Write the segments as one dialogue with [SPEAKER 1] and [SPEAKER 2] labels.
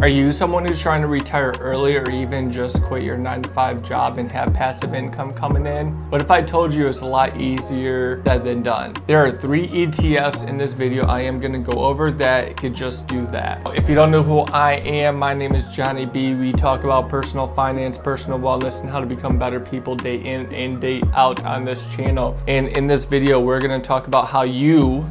[SPEAKER 1] Are you someone who's trying to retire early or even just quit your 9-to-5 job and have passive income coming in? What if I told you it's a lot easier said than done? There are 3 ETFs in this video I am going to go over that could just do that. If you don't know who I am, my name is Johnny B. We talk about personal finance, personal wellness, and how to become better people day in and day out on this channel. And in this video, we're going to talk about how you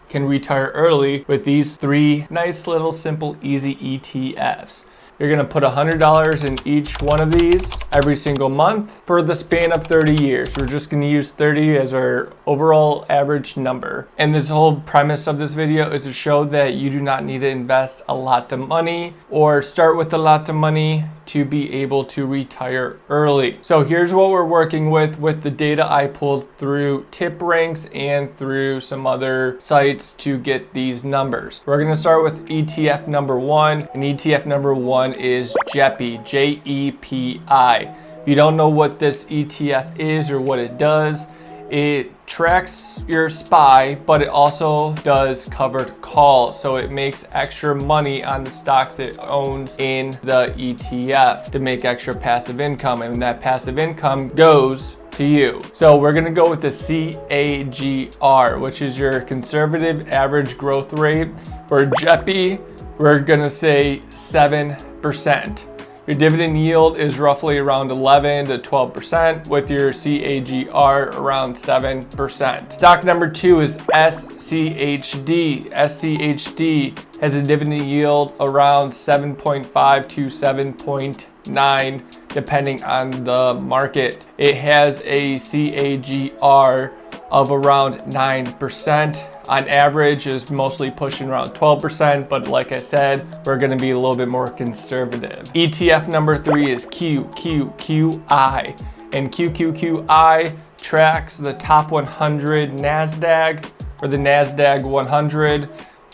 [SPEAKER 1] can retire early with these 3 nice little simple easy ETFs. You're gonna put $100 in each one of these every single month for the span of 30 years. We're just gonna use 30 as our overall average number. And this whole premise of this video is to show that you do not need to invest a lot of money or start with a lot of money to be able to retire early. So here's what we're working with the data I pulled through TipRanks and through some other sites to get these numbers. We're gonna start with ETF number 1, and ETF number 1 is JEPI, J-E-P-I. If you don't know what this ETF is or what it does, it tracks your SPY, but it also does covered calls. So it makes extra money on the stocks it owns in the ETF to make extra passive income. And that passive income goes to you. So we're gonna go with the CAGR, which is your conservative average growth rate. For JEPI, we're gonna say 7%. Your dividend yield is roughly around 11 to 12%, with your CAGR around 7%. Stock number 2 is SCHD. SCHD has a dividend yield around 7.5 to 7.9, depending on the market. It has a CAGR of around 9%. On average is mostly pushing around 12%, but like I said, we're gonna be a little bit more conservative. ETF number 3 is QQQI, and QQQI tracks the top 100 NASDAQ, or the NASDAQ 100,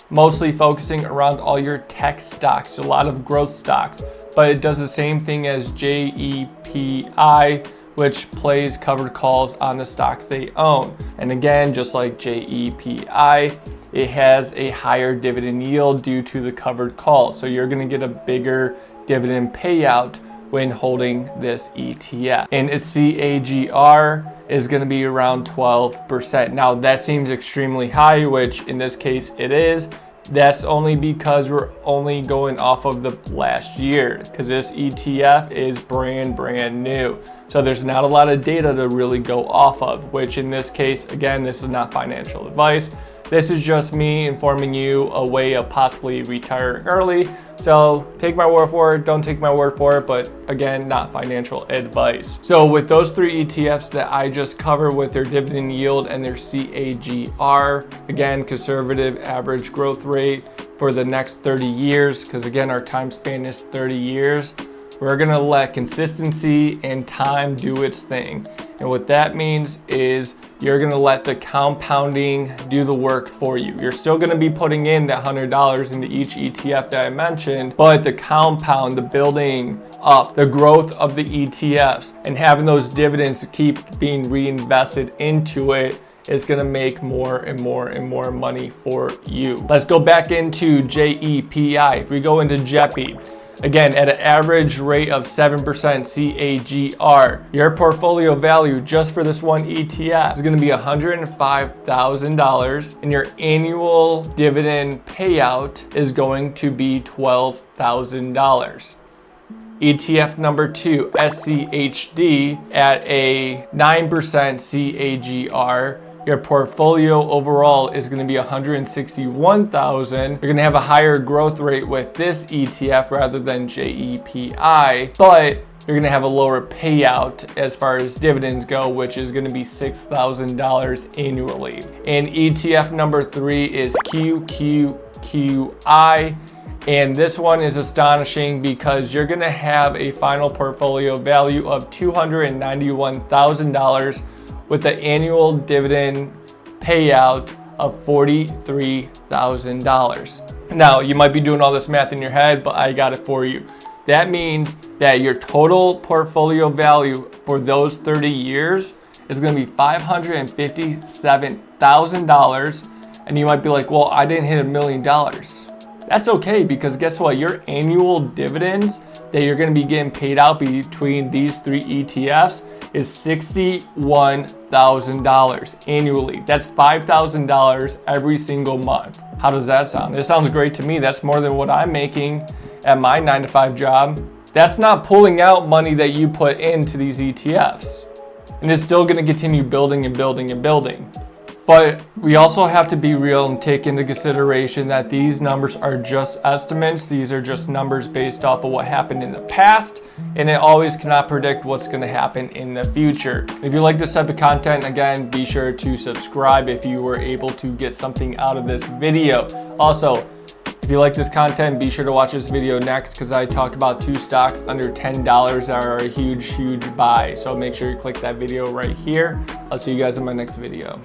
[SPEAKER 1] mostly focusing around all your tech stocks, a lot of growth stocks, but it does the same thing as JEPI, which plays covered calls on the stocks they own. And again, just like JEPI, it has a higher dividend yield due to the covered calls. So you're gonna get a bigger dividend payout when holding this ETF. And its CAGR is gonna be around 12%. Now that seems extremely high, which in this case it is. That's only because we're only going off of the last year, because this ETF is brand new. So there's not a lot of data to really go off of, which in this case, again, this is not financial advice. This is just me informing you a way of possibly retiring early. So take my word for it, don't take my word for it, but again, not financial advice. So with those 3 ETFs that I just covered with their dividend yield and their CAGR, again, conservative average growth rate for the next 30 years, because again, our time span is 30 years, we're gonna let consistency and time do its thing. And what that means is you're gonna let the compounding do the work for you. You're still gonna be putting in that $100 into each ETF that I mentioned, but the compound, the building up, the growth of the ETFs, and having those dividends to keep being reinvested into it is gonna make more and more money for you. Let's go back into JEPI. If we go into JEPI, again, at an average rate of 7% CAGR, your portfolio value just for this one ETF is gonna be $105,000, and your annual dividend payout is going to be $12,000. ETF number 2, SCHD, at a 9% CAGR, your portfolio overall is going to be $161,000. You're going to have a higher growth rate with this ETF rather than JEPI, but you're going to have a lower payout as far as dividends go, which is going to be $6,000 annually. And ETF number 3 is QQQI. And this one is astonishing because you're going to have a final portfolio value of $291,000 with the annual dividend payout of $43,000. Now, you might be doing all this math in your head, but I got it for you. That means that your total portfolio value for those 30 years is going to be $557,000. And you might be like, well, I didn't hit $1 million. That's okay, because guess what? Your annual dividends that you're going to be getting paid out between these 3 ETFs is $61,000 annually. That's $5,000 every single month. How does that sound? It sounds great to me. That's more than what I'm making at my 9-to-5 job. That's not pulling out money that you put into these ETFs. And it's still going to continue building and building and building. But we also have to be real and take into consideration that these numbers are just estimates. These are just numbers based off of what happened in the past, and it always cannot predict what's going to happen in the future. If you like this type of content, again, be sure to subscribe if you were able to get something out of this video. Also, if you like this content, be sure to watch this video next, because I talk about 2 stocks under $10 that are a huge buy. So make sure you click that video right here. I'll see you guys in my next video.